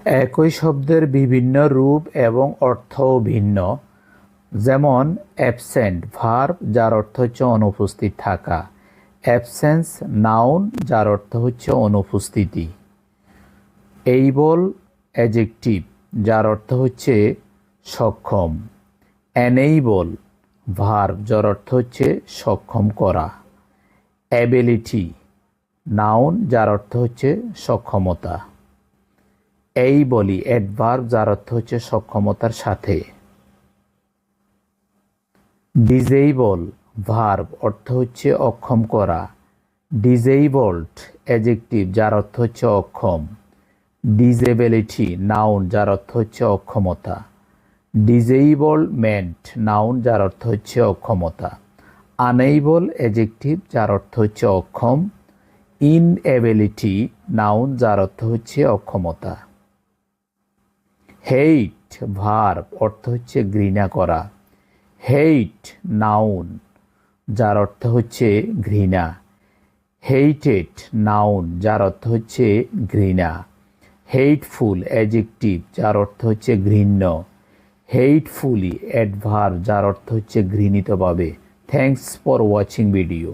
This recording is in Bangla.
একই শব্দের বিভিন্ন রূপ এবং অর্থও ভিন্ন। যেমন অ্যাবসেন্ট ভার্ব, যার অর্থ হচ্ছে অনুপস্থিত থাকা। অ্যাবসেন্স নাউন, যার অর্থ হচ্ছে অনুপস্থিতি। এইবল অ্যাডজেক্টিভ, যার অর্থ হচ্ছে সক্ষম। অ্যানেইবল ভার্ব, যার অর্থ হচ্ছে সক্ষম করা। অ্যাবিলিটি নাউন, যার অর্থ হচ্ছে সক্ষমতা। এই বলি অ্যাডভার্ব, যার অর্থ হচ্ছে সক্ষমতার সাথে। ডিজেবল ভার্ব, অর্থ হচ্ছে অক্ষম করা। ডিজেবলড অ্যাডজেক্টিভ, যার অর্থ হচ্ছে অক্ষম। ডিজেবিলিটি নাউন, যার অর্থ হচ্ছে অক্ষমতা। ডিজেবলমেন্ট নাউন, যার অর্থ হচ্ছে অক্ষমতা। আনএবল অ্যাডজেক্টিভ, যার অর্থ হচ্ছে অক্ষম। ইনএবিলিটি নাউন, যার অর্থ হচ্ছে অক্ষমতা। হেইট ভার্ব, অর্থ হচ্ছে ঘৃণা করা। হেইট নাউন, যার অর্থ হচ্ছে ঘৃণা। হেইটেড নাউন, যার অর্থ হচ্ছে ঘৃণা। হেইটফুল অ্যাডজেক্টিভ, যার অর্থ হচ্ছে ঘৃণ্য। হেইটফুলি অ্যাডভার্ব, যার অর্থ হচ্ছে ঘৃণিতভাবে। Thanks for watching video.